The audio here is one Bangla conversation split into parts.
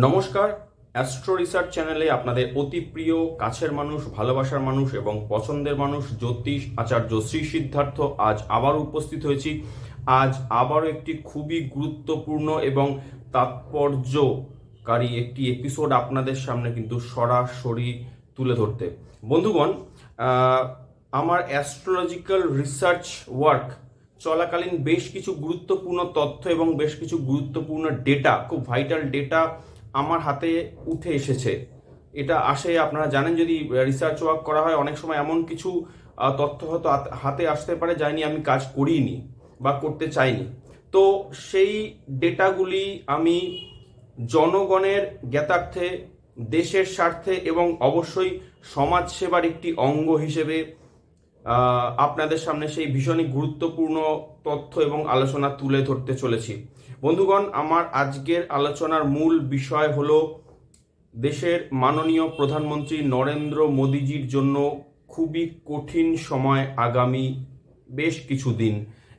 নমস্কার। অ্যাস্ট্রো রিসার্চ চ্যানেলে আপনাদের অতি প্রিয়, কাছের মানুষ, ভালোবাসার মানুষ এবং পছন্দের মানুষ জ্যোতিষ আচার্য শ্রী সিদ্ধার্থ আজ আবার উপস্থিত হয়েছি। আজ আবারও একটি খুবই গুরুত্বপূর্ণ এবং তাৎপর্যকারী একটি এপিসোড আপনাদের সামনে কিন্তু সরাসরি তুলে ধরতে। বন্ধুগণ, আমার অ্যাস্ট্রোলজিক্যাল রিসার্চ ওয়ার্ক চলাকালীন বেশ কিছু গুরুত্বপূর্ণ তথ্য এবং বেশ কিছু গুরুত্বপূর্ণ ডেটা, খুব ভাইটাল ডেটা আমার হাতে উঠে এসেছে। এটা আসে, আপনারা জানেন, যদি রিসার্চ ওয়ার্ক করা হয় অনেক সময় এমন কিছু তথ্য হয়তো হাতে আসতে পারে যা নিয়ে আমি কাজ করিনি বা করতে চাইনি। তো সেই ডেটাগুলি আমি জনগণের জ্ঞাতার্থে, দেশের স্বার্থে এবং অবশ্যই সমাজসেবার একটি অঙ্গ হিসেবে আপনাদের সামনে সেই ভীষণই গুরুত্বপূর্ণ তথ্য এবং আলোচনা তুলে ধরতে চলেছি। বন্ধুগণ, আমার আজকের আলোচনার মূল বিষয় হলো দেশের মাননীয় প্রধানমন্ত্রী নরেন্দ্র মোদীজির জন্য খুবই কঠিন সময় আগামী বেশ কিছুদিন,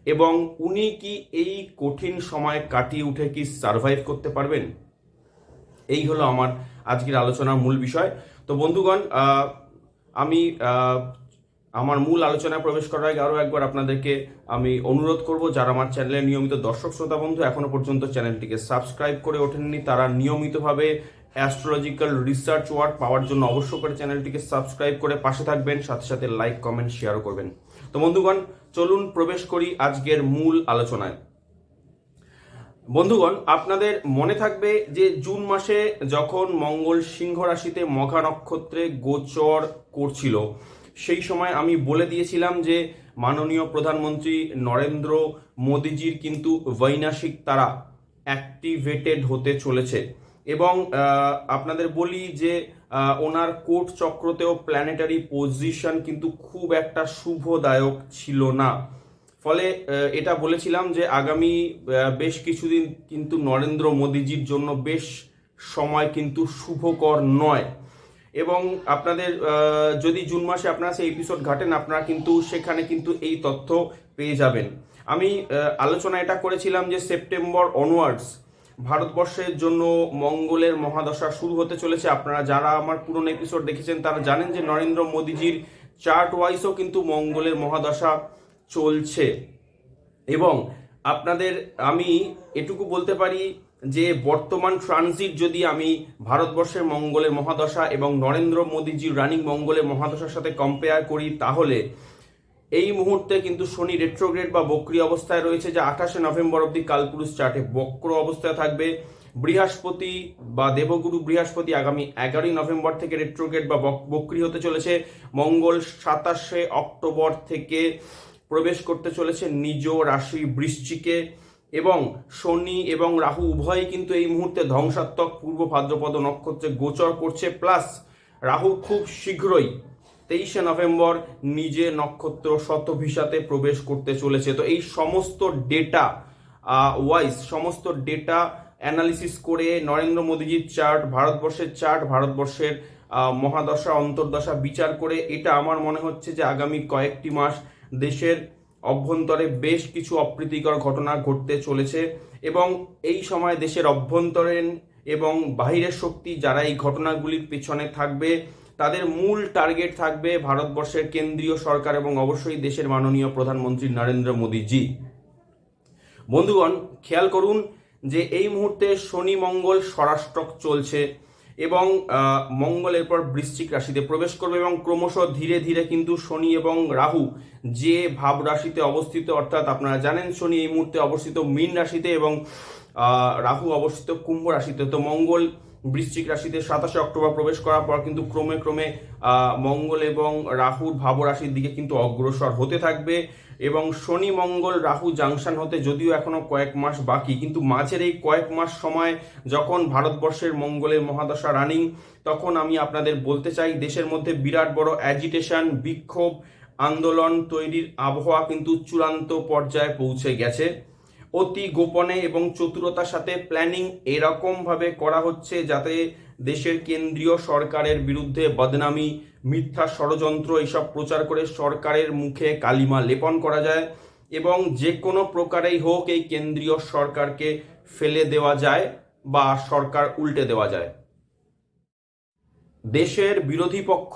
এবং উনি কি এই কঠিন সময় কাটিয়ে উঠে কি সার্ভাইভ করতে পারবেন, এই হলো আমার আজকের আলোচনার মূল বিষয়। তো বন্ধুগণ, আমি আমার মূল আলোচনায় প্রবেশ করার আগে আরও একবার আপনাদেরকে আমি অনুরোধ করব, যারা আমার চ্যানেলের নিয়মিত দর্শক শ্রোতা বন্ধু এখনো পর্যন্ত চ্যানেলটিকে সাবস্ক্রাইব করে ওঠেননি, তারা নিয়মিতভাবে অ্যাস্ট্রোলজিক্যাল রিসার্চ ওয়ার্ক পাওয়ার জন্য অবশ্য করে চ্যানেলটিকে সাবস্ক্রাইব করে পাশে থাকবেন, সাথে সাথে লাইক, কমেন্ট, শেয়ারও করবেন। তো বন্ধুগণ, চলুন প্রবেশ করি আজকের মূল আলোচনায়। বন্ধুগণ, আপনাদের মনে থাকবে যে জুন মাসে যখন মঙ্গল সিংহ রাশিতে মঘা নক্ষত্রে গোচর করছিল, সেই সময় আমি বলে দিয়েছিলাম যে মাননীয় প্রধানমন্ত্রী নরেন্দ্র মোদীজির কিন্তু বৈনাশিক তারা অ্যাক্টিভেটেড হতে চলেছে। এবং আপনাদের বলি যে ওনার কোট চক্রতেও প্ল্যানেটারি পজিশন কিন্তু খুব একটা শুভদায়ক ছিল না। ফলে এটা বলেছিলাম যে আগামী বেশ কিছুদিন কিন্তু নরেন্দ্র মোদীজির জন্য বেশ সময় কিন্তু শুভকর নয়। এবং আপনাদের যদি জুন মাসে আপনারা সেই এপিসোড ঘাটেন, আপনারা কিন্তু সেখানে কিন্তু এই তথ্য পেয়ে যাবেন। আমি আলোচনা এটা করেছিলাম যে সেপ্টেম্বর অনওয়ার্ডস ভারতবর্ষের জন্য মঙ্গলের মহাদশা শুরু হতে চলেছে। আপনারা যারা আমার পুরনো এপিসোড দেখেছেন তারা জানেন যে নরেন্দ্র মোদীজির চার্ট ওয়াইজও কিন্তু মঙ্গলের মহাদশা চলছে। এবং আপনাদের আমি এটুকু বলতে পারি যে বর্তমান ট্রানজিট যদি আমি ভারতবর্ষের মঙ্গলের মহাদশা এবং নরেন্দ্র মোদীজির রানিং মঙ্গলের মহাদশার সাথে কম্পেয়ার করি, তাহলে এই মুহূর্তে কিন্তু শনি রেট্রোগ্রেড বা বক্রী অবস্থায় রয়েছে, যা 28 নভেম্বর অবধি কালপুরুষ চার্টে বক্র অবস্থায় থাকবে। বৃহস্পতি বা দেবগুরু বৃহস্পতি আগামী 11 নভেম্বর থেকে রেট্রোগ্রেড বা বক্রী হতে চলেছে। মঙ্গল 27 অক্টোবর থেকে প্রবেশ করতে চলেছে নিজ রাশি বৃশ্চিকে। এবং শনি এবং রাহু উভয়ই কিন্তু এই মুহূর্তে ধ্বংসাত্মক পূর্ব ভাদ্রপদ নক্ষত্রে গোচর করছে। প্লাস রাহু খুব শীঘ্রই 23 নভেম্বর নিজে নক্ষত্র শতভিসাতে প্রবেশ করতে চলেছে। তো এই সমস্ত ডেটা ওয়াইজ, সমস্ত ডেটা অ্যানালিসিস করে নরেন্দ্র মোদীজির চার্ট, ভারতবর্ষের চার্ট, ভারতবর্ষের মহাদশা অন্তর্দশা বিচার করে এটা আমার মনে হচ্ছে যে আগামী কয়েকটি মাস দেশের অভ্যন্তরে বেশ কিছু অপ্রীতিকর ঘটনা ঘটতে চলেছে। এবং এই সময় দেশের অভ্যন্তরীণ এবং বাহিরের শক্তি যারা এই ঘটনাগুলির পেছনে থাকবে, তাদের মূল টার্গেট থাকবে ভারতবর্ষের কেন্দ্রীয় সরকার এবং অবশ্যই দেশের মাননীয় প্রধানমন্ত্রী নরেন্দ্র মোদীজি। বন্ধুগণ, খেয়াল করুন যে এই মুহূর্তে শনি মঙ্গল স্বরাষ্ট্রক চলছে এবং মঙ্গল এরপর বৃশ্চিক রাশিতে প্রবেশ করবে এবং ক্রমশ ধীরে ধীরে কিন্তু শনি এবং রাহু যে ভাব রাশিতে অবস্থিত, অর্থাৎ আপনারা জানেন শনি এই মুহূর্তে অবস্থিত মীন রাশিতে এবং রাহু অবস্থিত কুম্ভ রাশিতে। তো মঙ্গল বৃশ্চিক রাশিতে 27 অক্টোবর প্রবেশ করার পর কিন্তু ক্রমে ক্রমে মঙ্গল এবং রাহুর ভাব রাশির দিকে কিন্তু অগ্রসর হতে থাকবে। এবং শনি মঙ্গল রাহু জাংশন হতে যদিও এখনো কয়েক মাস বাকি, কিন্তু মাঝের এই কয়েক মাস সময় যখন ভারতবর্ষের মঙ্গলের মহাদশা রানিং, তখন আমি আপনাদের বলতে চাই দেশের মধ্যে বিরাট বড় অ্যাজিটেশন, বিক্ষোভ, আন্দোলন তৈরির আবহাওয়া কিন্তু চূড়ান্ত পর্যায়ে পৌঁছে গেছে। অতি গোপনে এবং চতুরতার সাথে প্ল্যানিং এরকমভাবে করা হচ্ছে যাতে দেশের কেন্দ্রীয় সরকারের বিরুদ্ধে বদনামি, মিথ্যা ষড়যন্ত্র এসব প্রচার করে সরকারের মুখে কালিমা লেপন করা যায় এবং যে কোনো প্রকারেই হোক এই কেন্দ্রীয় সরকারকে ফেলে দেওয়া যায় বা সরকার উল্টে দেওয়া যায়। দেশের বিরোধী পক্ষ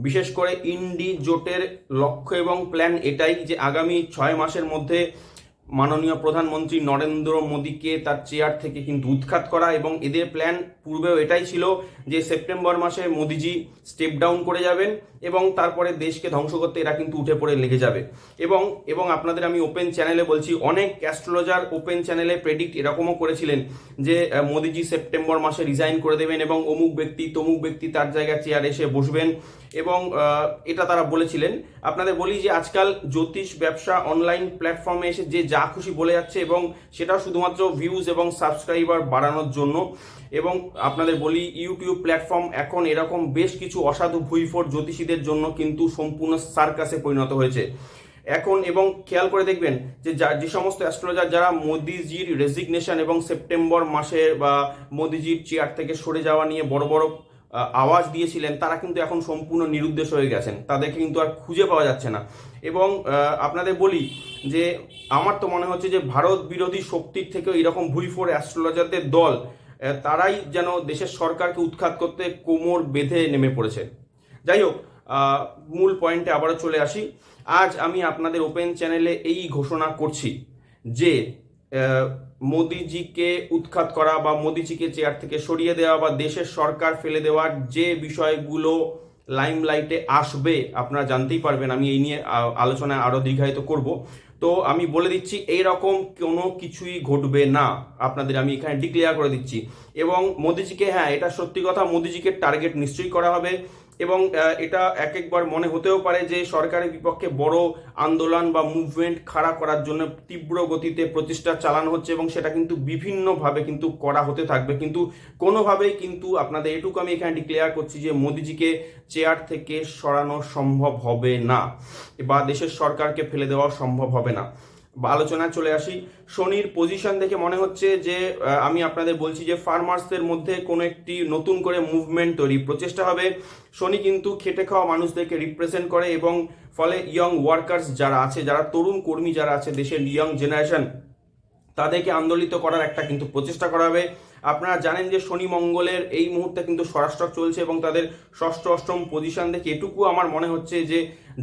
বিশেষ করে ইন্ডি জোটের লক্ষ্য এবং প্ল্যান এটাই যে আগামী 6 মাসের মধ্যে মাননীয় প্রধানমন্ত্রী নরেন্দ্র মোদীকে তার চেয়ার থেকে কিন্তু উৎখাত করা, এবং এদের প্ল্যান পূর্বেও এটাই ছিল যে সেপ্টেম্বর মাসে মোদিজি স্টেপ ডাউন করে যাবেন এবং তারপরে দেশকে ধ্বংস করতে এরা কিন্তু উঠে পড়ে লেগে যাবে। এবং এবং আপনাদের আমি ওপেন চ্যানেলে বলছি, অনেক অ্যাস্ট্রোলজার ওপেন চ্যানেলে প্রেডিক্ট এরকমও করেছিলেন যে মোদিজি সেপ্টেম্বর মাসে রিজাইন করে দেবেন এবং অমুক ব্যক্তি তমুক ব্যক্তি তার জায়গায় চেয়ার এসে বসবেন, এবং এটা তারা বলেছিলেন। আপনাদের বলি যে আজকাল জ্যোতিষ ব্যবসা অনলাইন প্ল্যাটফর্মে এসে যে যা খুশি বলে যাচ্ছে, এবং সেটা শুধুমাত্র ভিউজ এবং সাবস্ক্রাইবার বাড়ানোর জন্য। এবং আপনাদের বলি ইউটিউব প্ল্যাটফর্ম এখন এরকম বেশ কিছু অসাধু ভুইফোর জ্যোতিষীদের জন্য কিন্তু সম্পূর্ণ সার্কাসে পরিণত হয়েছে এখন। এবং খেয়াল করে দেখবেন যে যে সমস্ত অ্যাস্ট্রোলজার যারা মোদিজির রেজিগনেশন এবং সেপ্টেম্বর মাসে বা মোদিজির চেয়ার থেকে সরে যাওয়া নিয়ে বড় বড় আওয়াজ দিয়েছিলেন, তারা কিন্তু এখন সম্পূর্ণ নিরুদ্দেশ হয়ে গেছেন, তাদেরকে কিন্তু আর খুঁজে পাওয়া যাচ্ছে না। এবং আপনাদের বলি যে আমার তো মনে হচ্ছে যে ভারত বিরোধী শক্তির থেকেও এরকম ভুইফোর অ্যাস্ট্রোলজারদের দল, তারাই যেন দেশের সরকারকে উৎখাত করতে কোমর বেঁধে নেমে পড়েছে। যাই হোক, মূল পয়েন্টে আবারও চলে আসি। আজ আমি আপনাদের ওপেন চ্যানেলে এই ঘোষণা করছি যে মোদিজিকে উৎখাত করা বা মোদিজিকে চেয়ার থেকে সরিয়ে দেওয়া বা দেশের সরকার ফেলে দেওয়ার যে বিষয়গুলো লাইমলাইটে আসবে আপনারা জানতেই পারবেন, আমি এই নিয়ে আলোচনায় আরও দীর্ঘায়িত করব। তো আমি বলে দিচ্ছি এইরকম কোনো কিছুই ঘটবে না, আপনাদের আমি এখানে ডিক্লেয়ার করে দিচ্ছি। এবং মোদিজিকে, হ্যাঁ এটা সত্যি কথা, মোদিজিকে টার্গেট নিশ্চয়ই করা হবে, এবং এটা এক একবার মনে হতেও পারে যে সরকারের বিপক্ষে বড় আন্দোলন বা মুভমেন্ট খাড়া করার জন্য তীব্র গতিতে প্রচেষ্টা চালানো হচ্ছে, এবং সেটা কিন্তু বিভিন্নভাবে কিন্তু করা হতে থাকবে, কিন্তু কোনোভাবেই কিন্তু আপনাদের এটুকু আমি এখানে ডিক্লেয়ার করছি যে মোদিজিকে চেয়ার থেকে সরানো সম্ভব হবে না বা দেশের সরকারকে ফেলে দেওয়া সম্ভব হবে না। আলোচনায় চলে আসি। শনির পজিশন দেখে মনে হচ্ছে যে আমি আপনাদের বলছি যে ফার্মার্সদের মধ্যে কোনো একটি নতুন করে মুভমেন্ট তৈরি প্রচেষ্টা হবে। শনি কিন্তু খেটে খাওয়া মানুষদেরকে রিপ্রেজেন্ট করে, এবং ফলে ইয়ং ওয়ার্কার্স যারা আছে, যারা তরুণ কর্মী যারা আছে দেশের ইয়ং জেনারেশন, তাদেরকে আন্দোলিত করার একটা কিন্তু প্রচেষ্টা করা হবে। আপনারা জানেন যে শনি মঙ্গলের এই মুহূর্তে কিন্তু স্বরাষ্ট্র চলছে, এবং তাদের ষষ্ঠ অষ্টম পজিশন দেখে এটুকু আমার মনে হচ্ছে যে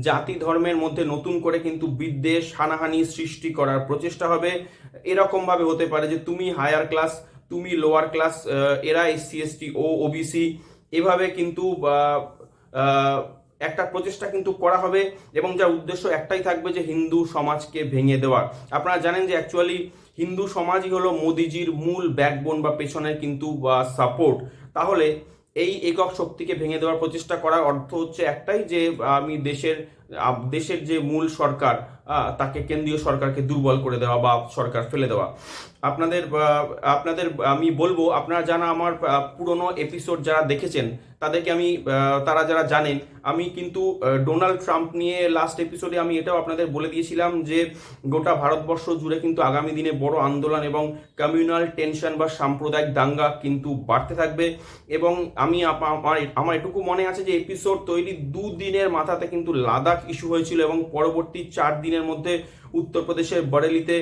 জাতি ধর্মের মধ্যে নতুন করে কিন্তু বিদ্বেষ হানাহানি সৃষ্টি করার প্রচেষ্টা হবে। এরকমভাবে হতে পারে যে তুমি হায়ার ক্লাস, তুমি লোয়ার ক্লাস, এরা SC ST ও OBC, এভাবে কিন্তু একটা প্রচেষ্টা কিন্তু করা হবে, এবং যার উদ্দেশ্য একটাই থাকবে যে হিন্দু সমাজকে ভেঙে দেওয়া। আপনারা জানেন যে অ্যাকচুয়ালি হিন্দু সমাজই হলো মোদিজির মূল ব্যাকবোন বা পেছনের কিন্তু সাপোর্ট। তাহলে এই একক শক্তিকে ভেঙে দেওয়ার প্রচেষ্টা করার অর্থ হচ্ছে একটাই, যে আমি দেশের যে মূল সরকার তাকে, কেন্দ্রীয় সরকারকে দুর্বল করে দেওয়া বা সরকার ফেলে দেওয়া। আপনাদের আমি বলবো, আপনারা যারা আমার পুরনো এপিসোড যারা দেখেছেন তাদেরকে আমি, তারা যারা জানেন, আমি কিন্তু ডোনাল্ড ট্রাম্প নিয়ে লাস্ট এপিসোডে আমি এটাও আপনাদের বলে দিয়েছিলাম যে গোটা ভারতবর্ষ জুড়ে কিন্তু আগামী দিনে বড় আন্দোলন এবং কমিউনাল টেনশন বা সাম্প্রদায়িক দাঙ্গা কিন্তু বাড়তে থাকবে। এবং আমি আমার এটুকু মনে আছে যে এপিসোড তৈরি 2 দিনের মাথাতে কিন্তু লাদাখ ইস্যু হয়েছিল, এবং পরবর্তী 4 দিনের মধ্যে উত্তরপ্রদেশের বরেলিতে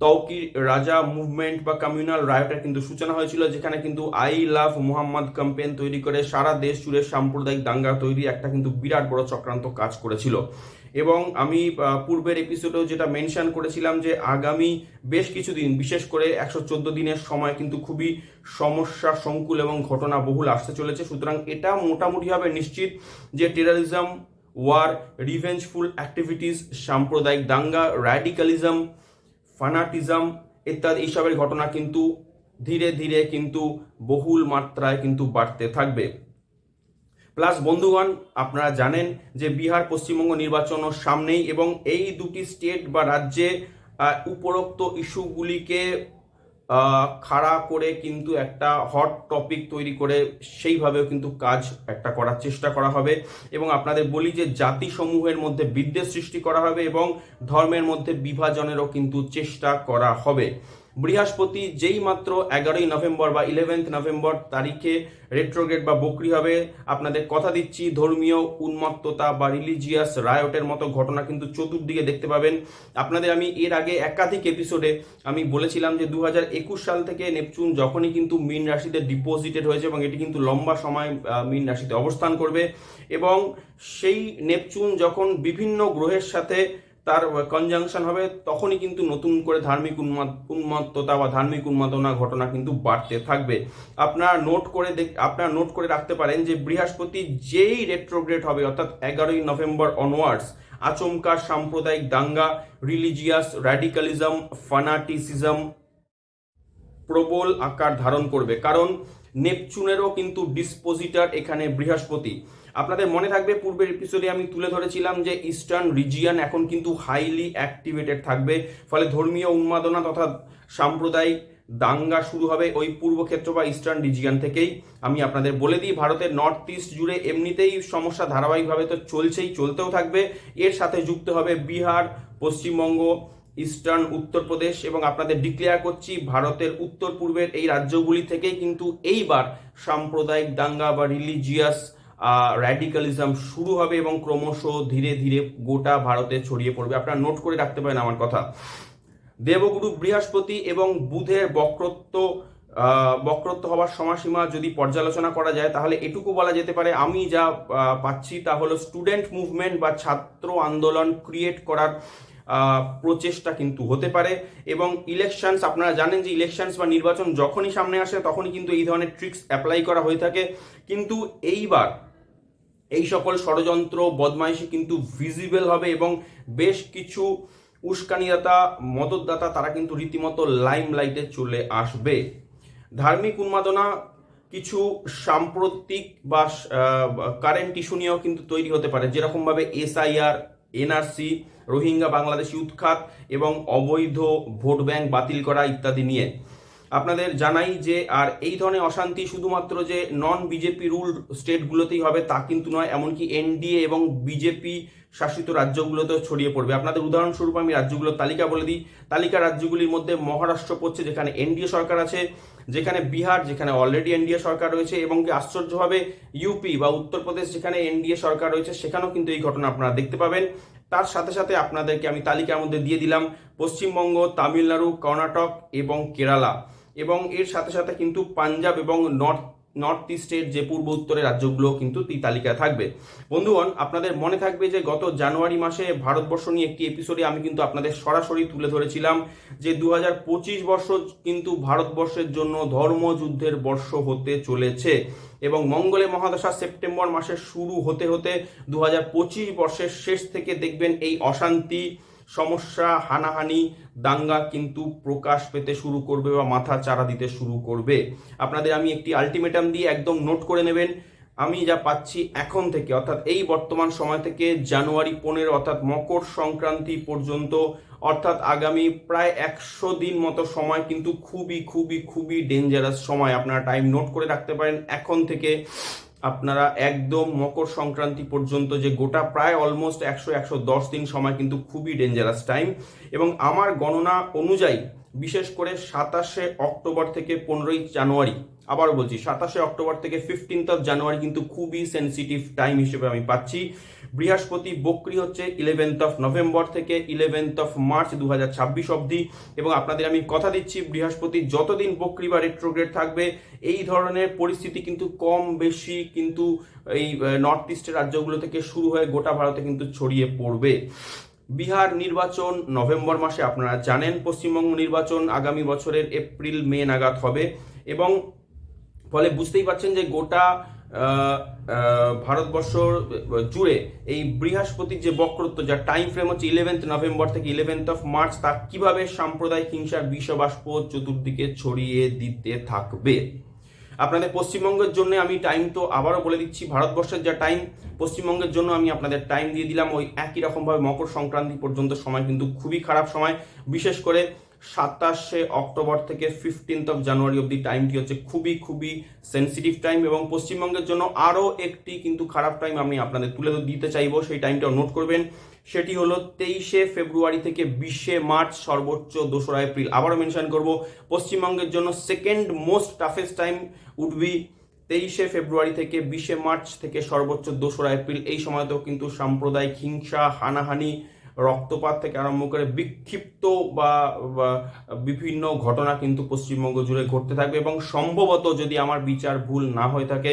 তৌকির রাজা মুভমেন্ট বা কমিউনাল রায়টের কিন্তু সূচনা হয়েছিল, যেখানে কিন্তু আই লাভ মোহাম্মদ ক্যাম্পেইন তৈরি করে সারা দেশ জুড়ে সাম্প্রদায়িক দাঙ্গা তৈরি একটা কিন্তু বিরাট বড় চক্রান্ত কাজ করেছিল। এবং আমি পূর্বের এপিসোডেও যেটা মেনশন করেছিলাম যে আগামী বেশ কিছুদিন, বিশেষ করে 114 দিনের সময় কিন্তু খুবই সমস্যা সংকুল এবং ঘটনা বহুল আসতে চলেছে। সুতরাং এটা মোটামুটিভাবে নিশ্চিত যে টেররিজম, ওয়ার, রিভেঞ্জফুল অ্যাক্টিভিটিস, সাম্প্রদায়িক দাঙ্গা, র্যাডিক্যালিজম, ফানাটিজম ইত্যাদি এইসবের ঘটনা কিন্তু ধীরে ধীরে কিন্তু বহুল মাত্রায় কিন্তু বাড়তে থাকবে। প্লাস বন্ধুগণ, আপনারা জানেন যে বিহার পশ্চিমবঙ্গ নির্বাচনের সামনেই, এবং এই দুটি স্টেট বা রাজ্যে উপরোক্ত ইস্যুগুলিকে খাড়া করে কিন্তু একটা হট টপিক তৈরি করে সেইভাবেও কিন্তু কাজ একটা করার চেষ্টা করা হবে। এবং আপনাদের বলি যে জাতিসমূহের মধ্যে বিদ্বেষ সৃষ্টি করা হবে এবং ধর্মের মধ্যে বিভাজনেরও কিন্তু চেষ্টা করা হবে। বৃহস্পতি যেই মাত্র 11ই নভেম্বর বা 11th নভেম্বর তারিখে রেট্রোগ্রেড বা বক্রি হবে, আপনাদের কথা দিচ্ছি ধর্মীয় উন্মত্ততা বা রিলিজিয়াস রায়টের মতো ঘটনা কিন্তু চতুর্দিকে দেখতে পাবেন। আপনাদের আমি এর আগে একাধিক এপিসোডে আমি বলেছিলাম যে 2021 সাল থেকে নেপচুন যখনই কিন্তু মীন রাশিতে ডিপোজিটেড হয়েছে এবং এটি কিন্তু লম্বা সময় মীন রাশিতে অবস্থান করবে, এবং সেই নেপচুন যখন বিভিন্ন গ্রহের সাথে তার কনজাংশন হবে তখনই কিন্তু নতুন করে ধার্মিক উন্মত্ততা বা ধার্মিক উন্মাদনা ঘটনা কিন্তু বাড়তে থাকবে। আপনারা নোট করে রাখতে পারেন যে বৃহস্পতি যেই রেট্রোগ্রেড হবে অর্থাৎ 11ই নভেম্বর অনওয়ার্ডস আচমকা সাম্প্রদায়িক দাঙ্গা, রিলিজিয়াস র্যাডিক্যালিজম, ফানাটিসিজম প্রবল আকার ধারণ করবে, কারণ নেপচুনেরও কিন্তু ডিসপোজিটার এখানে বৃহস্পতি। আপনাদের মনে থাকবে পূর্বের এপিসোডে আমি তুলে ধরেছিলাম যে ইস্টার্ন রিজিয়ন এখন কিন্তু হাইলি অ্যাক্টিভেটেড থাকবে, ফলে ধর্মীয় উন্মাদনা তথা সাম্প্রদায়িক দাঙ্গা শুরু হবে ওই পূর্বক্ষেত্র বা ইস্টার্ন রিজিয়ন থেকেই। আমি আপনাদের বলে দিই ভারতের নর্থ ইস্ট জুড়ে এমনিতেই সমস্যা ধারাবাহিকভাবে তো চলতেও থাকবে, এর সাথে যুক্ত হবে বিহার, পশ্চিমবঙ্গ, ইস্টার্ন উত্তরপ্রদেশ, এবং আপনাদের ডিক্লেয়ার করছি ভারতের উত্তর পূর্বের এই রাজ্যগুলি থেকেই কিন্তু এইবার সাম্প্রদায়িক দাঙ্গা বা রিলিজিয়াস র্যাডিক্যালিজম শুরু হবে এবং ক্রমশ ধীরে ধীরে গোটা ভারতে ছড়িয়ে পড়বে। আপনারা নোট করে রাখতে পারেন আমার কথা। দেবগুরু বৃহস্পতি এবং বুধের বক্রত্ব হওয়ার সময়সীমা যদি পর্যালোচনা করা যায় তাহলে এটুকু বলা যেতে পারে, আমি যা পাচ্ছি তা হলো স্টুডেন্ট মুভমেন্ট বা ছাত্র আন্দোলন ক্রিয়েট করার প্রচেষ্টা কিন্তু হতে পারে, এবং ইলেকশনস, আপনারা জানেন যে ইলেকশনস বা নির্বাচন যখনই সামনে আসে তখনই কিন্তু এই ধরনের ট্রিক্স অ্যাপ্লাই করা হয়ে থাকে, কিন্তু এইবার এই সকল ষড়যন্ত্র বদমাইশি কিন্তু ভিজিবল হবে এবং বেশ কিছু উস্কানিদাতা মদতদাতা তারা কিন্তু রীতিমতো লাইমলাইটে চলে আসবে। ধার্মিক উন্মাদনা কিছু সাম্প্রতিক বা কারেন্ট ইস্যু নিয়েও কিন্তু তৈরি হতে পারে, যেরকমভাবে SIR, NRC, রোহিঙ্গা বাংলাদেশি উৎখাত এবং অবৈধ ভোট ব্যাংক বাতিল করা ইত্যাদি নিয়ে। আপনাদের জানাই যে আর এই ধরনের অশান্তি শুধুমাত্র যে নন বিজেপি রুল স্টেটগুলোতেই হবে তা কিন্তু নয়, এমনকি NDA এবং বিজেপি শাসিত রাজ্যগুলোতেও ছড়িয়ে পড়বে। আপনাদের উদাহরণস্বরূপ আমি রাজ্যগুলোর তালিকা বলে দিই। তালিকা রাজ্যগুলির মধ্যে মহারাষ্ট্র পড়ছে, যেখানে NDA সরকার আছে, যেখানে বিহার, যেখানে অলরেডি NDA সরকার রয়েছে, এবং কি আশ্চর্যভাবে UP বা উত্তরপ্রদেশ, যেখানে NDA সরকার রয়েছে, সেখানেও কিন্তু এই ঘটনা আপনারা দেখতে পাবেন। তার সাথে সাথে আপনাদেরকে আমি তালিকার মধ্যে দিয়ে দিলাম পশ্চিমবঙ্গ, তামিলনাড়ু, কর্ণাটক এবং কেরালা, এবং এর সাথে সাথে কিন্তু পাঞ্জাব এবং নর্থ ইস্টের যে পূর্ব উত্তরের রাজ্যগুলো কিন্তু এই তালিকায় থাকবে। বন্ধুগণ, আপনাদের মনে থাকবে যে গত জানুয়ারি মাসে ভারতবর্ষ নিয়ে একটি এপিসোডে আমি কিন্তু আপনাদের সরাসরি তুলে ধরেছিলাম যে 2025 বর্ষ কিন্তু ভারতবর্ষের জন্য ধর্মযুদ্ধের বর্ষ হতে চলেছে, এবং মঙ্গলে মহাদশা সেপ্টেম্বর মাসে শুরু হতে হতে 2025 বর্ষের শেষ থেকে দেখবেন এই অশান্তি, সমস্যা, হানাহানি, দাঙ্গা কিন্তু প্রকাশ পেতে শুরু করবে বা মাথা চারা দিতে শুরু করবে। আপনাদের আমি একটি আলটিমেটাম দিয়ে একদম নোট করে নেবেন, আমি যা পাচ্ছি এখন থেকে অর্থাৎ এই বর্তমান সময় থেকে জানুয়ারি 15 অর্থাৎ মকর সংক্রান্তি পর্যন্ত, অর্থাৎ আগামী প্রায় 100 দিন মতো সময় কিন্তু খুবই খুবই খুবই ডেঞ্জারাস সময়। আপনারা টাইম নোট করে রাখতে পারেন এখন থেকে। আপনারা একদম মকর সংক্রান্তি পর্যন্ত যে গোটা প্রায় অলমোস্ট 110 দিন সময় কিন্তু খুবই ডেঞ্জারাস টাইম, এবং আমার গণনা অনুযায়ী বিশেষ করে 27শে অক্টোবর থেকে 15ই জানুয়ারি, আবারও বলছি 27শে অক্টোবর থেকে 15th জানুয়ারি কিন্তু খুবই সেন্সিটিভ টাইম হিসেবে আমি পাচ্ছি। বৃহস্পতি বক্রি হচ্ছে 11th নভেম্বর থেকে 11th মার্চ 2026 অবধি, এবং আপনাদের আমি কথা দিচ্ছি বৃহস্পতি যতদিন বক্রি বা রেট্রোগ্রেড থাকবে এই ধরনের পরিস্থিতি কিন্তু কম বেশি কিন্তু এই নর্থ ইস্টের রাজ্যগুলো থেকে শুরু হয়ে গোটা ভারতে কিন্তু ছড়িয়ে পড়বে। বিহার নির্বাচন নভেম্বর মাসে, আপনারা জানেন পশ্চিমবঙ্গ নির্বাচন আগামী বছরের এপ্রিল-মে নাগাদ হবে, এবং ফলে বুঝতেই পারছেন যে গোটা ভারতবর্ষ জুড়ে এই বৃহস্পতির যে বক্রত্ব, যার টাইম ফ্রেম হচ্ছে 11th নভেম্বর থেকে 11th মার্চ, তা কিভাবে সাম্প্রদায়িক হিংসার বিষবাষ্প চতুর্দিকে ছড়িয়ে দিতে থাকবে। আপনাদের পশ্চিমবঙ্গের জন্য আমি টাইম তো আবারও বলে দিচ্ছি, ভারতবর্ষের যা টাইম পশ্চিমবঙ্গের জন্য আমি আপনাদের টাইম দিয়ে দিলাম ওই একই রকমভাবে মকর সংক্রান্তি পর্যন্ত সময় কিন্তু খুবই খারাপ সময়, বিশেষ করে 27শে অক্টোবর থেকে 15th অফ জানুয়ারি অবধি টাইমটি হচ্ছে খুবই খুবই সেন্সিটিভ টাইম, এবং পশ্চিমবঙ্গের জন্য আরও একটি কিন্তু খারাপ টাইম আমি আপনাদের তুলে দিতে চাইবো, সেই টাইমটাও নোট করবেন। সেটি হলো 23শে ফেব্রুয়ারি থেকে 20শে মার্চ, সর্বোচ্চ 2রা এপ্রিল। আবারও মেনশন করব, পশ্চিমবঙ্গের জন্য second most toughest time would be 23শে ফেব্রুয়ারি থেকে 20শে মার্চ থেকে সর্বোচ্চ 2রা এপ্রিল। এই সময়তেও কিন্তু সাম্প্রদায়িক হিংসা, হানাহানি, রক্তপাত থেকে আরম্ভ করে বিক্ষিপ্ত বা বিভিন্ন ঘটনা কিন্তু পশ্চিমবঙ্গ জুড়ে ঘটতে থাকবে, এবং সম্ভবত যদি আমার বিচার ভুল না হয়ে থাকে,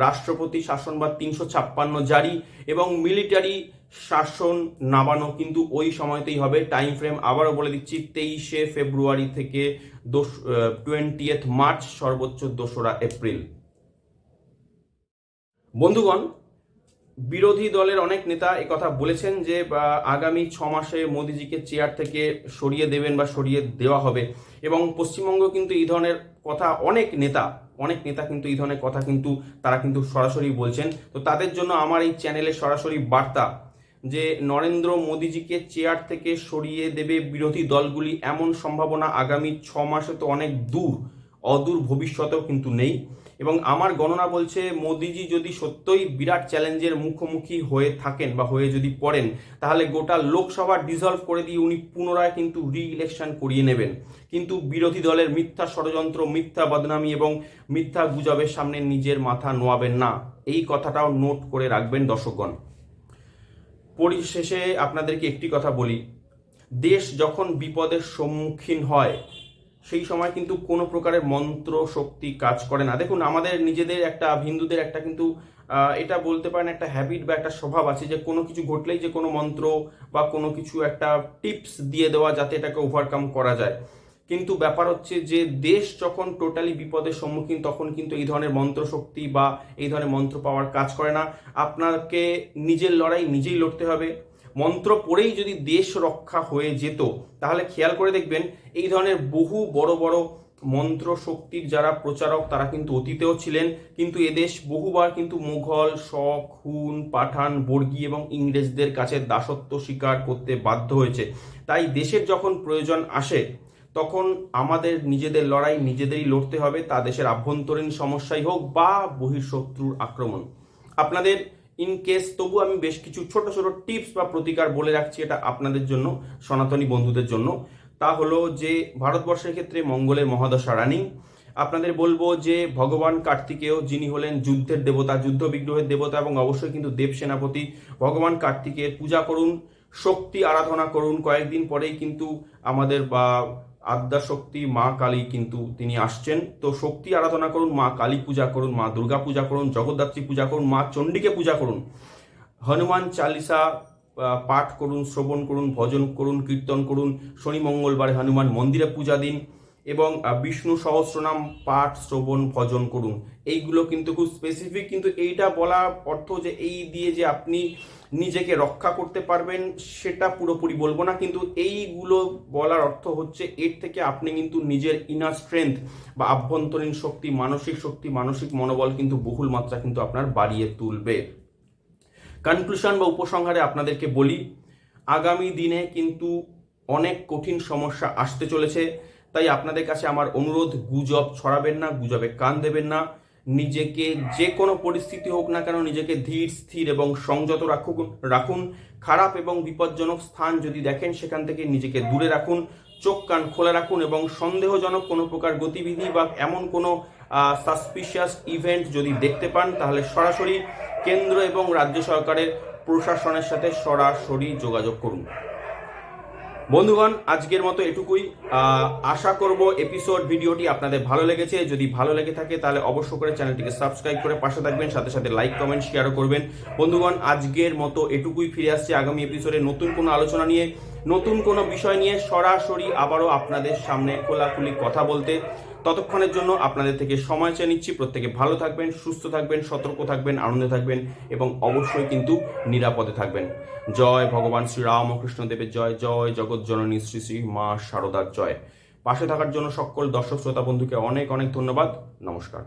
রাষ্ট্রপতি শাসন বা 356 জারি এবং মিলিটারি শাসন নামানো কিন্তু ওই সময়তেই হবে। টাইম ফ্রেম আবারও বলে দিচ্ছি, 23শে ফেব্রুয়ারি থেকে 20th মার্চ, সর্বোচ্চ 2রা এপ্রিল। বন্ধুগণ, বিরোধী দলের অনেক নেতা কথা বলেছেন যে আগামী 6 মাসে মোদিজিকে চেয়ার থেকে সরিয়ে দেবেন বা সরিয়ে দেওয়া হবে, এবং পশ্চিমবঙ্গ কিন্তু এই ধরনের কথা অনেক নেতা কিন্তু এই ধরনের কথা কিন্তু তারা কিন্তু সরাসরি বলছেন। তো তাদের জন্য আমার এই চ্যানেলে সরাসরি বার্তা যে নরেন্দ্র মোদিজিকে চেয়ার থেকে সরিয়ে দেবে বিরোধী দলগুলি, এমন সম্ভাবনা আগামী 6 মাসে তো অনেক অদূর ভবিষ্যতেও কিন্তু নেই। এবং আমার গণনা বলছে মোদিজি যদি সত্যই বিরাট চ্যালেঞ্জের মুখোমুখি হয়ে থাকেন বা হয়ে যদি পড়েন, তাহলে গোটা লোকসভা ডিসলভ করে দিয়ে উনি পুনরায় কিন্তু রি-ইলেকশন করিয়ে নেবেন। কিন্তু বিরোধী দলের মিথ্যা ষড়যন্ত্র, মিথ্যা বদনামি এবং মিথ্যা গুজবের সামনে নিজের মাথা নোয়াবেন না, এই কথাটাও নোট করে রাখবেন দর্শকগণ। পরিশেষে আপনাদেরকে একটি কথা বলি, দেশ যখন বিপদের সম্মুখীন হয় সেই সময় কিন্তু কোনো প্রকারের মন্ত্র শক্তি কাজ করে না। দেখুন, আমাদের নিজেদের একটা, হিন্দুদের একটা কিন্তু এটা বলতে পারেন একটা হ্যাবিট বা একটা স্বভাব আছে যে কোনো কিছু ঘটলেই যে কোনো মন্ত্র বা কোনো কিছু একটা টিপস দিয়ে দেওয়া যাতে এটাকে ওভারকাম করা যায়। কিন্তু ব্যাপার হচ্ছে যে দেশ যখন টোটালি বিপদের সম্মুখীন, তখন কিন্তু এই ধরনের মন্ত্র শক্তি বা এই ধরনের মন্ত্র পাওয়ার কাজ করে না। আপনাকে নিজের লড়াই নিজেই লড়তে হবে। মন্ত্র পড়েই যদি দেশ রক্ষা হয়ে যেত, তাহলে খেয়াল করে দেখবেন এই ধরনের বহু বড় বড় মন্ত্র শক্তির যারা প্রচারক তারা কিন্তু অতীতেও ছিলেন, কিন্তু এদেশ বহুবার কিন্তু মুঘল, শক, হুন, পাঠান, বর্গী এবং ইংরেজদের কাছে দাসত্ব স্বীকার করতে বাধ্য হয়েছে। তাই দেশের যখন প্রয়োজন আসে তখন আমাদের নিজেদের লড়াই নিজেদেরই লড়তে হবে, তা দেশের আভ্যন্তরীণ সমস্যাই হোক বা বহিঃশত্রুর আক্রমণ। আপনাদের ইন কেস তবু আমি বেশ কিছু ছোট ছোট টিপস বা প্রতিকার বলে রাখছি, এটা আপনাদের জন্য, সনাতনী বন্ধুদের জন্য। তা হলো যে ভারতবর্ষের ক্ষেত্রে মঙ্গলের মহাদশা রানিং। আপনাদের বলবো যে ভগবান কার্তিকেয়, যিনি হলেন যুদ্ধের দেবতা, যুদ্ধ বিগ্রহের দেবতা এবং অবশ্যই কিন্তু দেব সেনাপতি, ভগবান কার্তিকের পূজা করুন, শক্তি আরাধনা করুন। কয়েকদিন পরেই কিন্তু আমাদের আদ্যা শক্তি মা কালী কিন্তু তিনি আসছেন। তো শক্তি আরাধনা করুন, মা কালী পূজা করুন, মা দুর্গা পূজা করুন, জগদ্ধাত্রী পূজা করুন, মা চণ্ডীকে পূজা করুন, হনুমান চালিসা পাঠ করুন, শ্রবণ করুন, ভজন করুন, কীর্তন করুন, শনি মঙ্গলবারে হনুমান মন্দিরে পূজা দিন এবং বিষ্ণু সহস্রনাম পাঠ, শ্রবণ, ভজন করুন। এইগুলো কিন্তু খুব স্পেসিফিক, কিন্তু এইটা বলা অর্থ যে এই দিয়ে যে আপনি নিজেকে রক্ষা করতে পারবেন সেটা পুরোপুরি বলবো না, কিন্তু এইগুলো বলার অর্থ হচ্ছে এর থেকে আপনি কিন্তু নিজের ইনার স্ট্রেংথ বা আভ্যন্তরীণ শক্তি, মানসিক মনোবল কিন্তু বহুল মাত্রা কিন্তু আপনার বাড়িয়ে তুলবে। কনক্লুশন বা উপসংহারে আপনাদেরকে বলি, আগামী দিনে কিন্তু অনেক কঠিন সমস্যা আসতে চলেছে। তাই আপনাদের কাছে আমার অনুরোধ, গুজব ছড়াবেন না, গুজবে কান দেবেন না। নিজেকে যে কোনো পরিস্থিতি হোক না কেন নিজেকে ধীর, স্থির এবং সংযত রাখুন। খারাপ এবং বিপজ্জনক স্থান যদি দেখেন সেখান থেকে নিজেকে দূরে রাখুন। চোখ কান খোলা রাখুন এবং সন্দেহজনক কোনো প্রকার গতিবিধি বা এমন কোনো সাসপিশিয়াস ইভেন্ট যদি দেখতে পান, তাহলে সরাসরি কেন্দ্র এবং রাজ্য সরকারের প্রশাসনের সাথে সরাসরি যোগাযোগ করুন। বন্ধুগণ, আজকের মতো এটুকুই। আশা করব ভিডিওটি আপনাদের ভালো লেগেছে। যদি ভালো লেগে থাকে তাহলে অবশ্য করে চ্যানেলটিকে সাবস্ক্রাইব করে পাশে থাকবেন, সাথে সাথে লাইক, কমেন্ট, শেয়ারও করবেন। বন্ধুগণ, আজকের মতো এটুকুই। ফিরে আসছে আগামী এপিসোডে নতুন কোনো আলোচনা নিয়ে, নতুন কোনো বিষয় নিয়ে সরাসরি আবারও আপনাদের সামনে খোলাখুলি কথা বলতে। ততক্ষণের জন্য আপনাদের থেকে সময় চেয়ে নিচ্ছি। প্রত্যেকে ভালো থাকবেন, সুস্থ থাকবেন, সতর্ক থাকবেন, আনন্দে থাকবেন এবং অবশ্যই কিন্তু নিরাপদে থাকবেন। জয় ভগবান শ্রী রামকৃষ্ণ দেবের জয়, জয় জগৎ জননী শ্রী শ্রী মা শারদার জয়। পাশে থাকার জন্য সকল দর্শক শ্রোতা বন্ধুকে অনেক অনেক ধন্যবাদ। নমস্কার।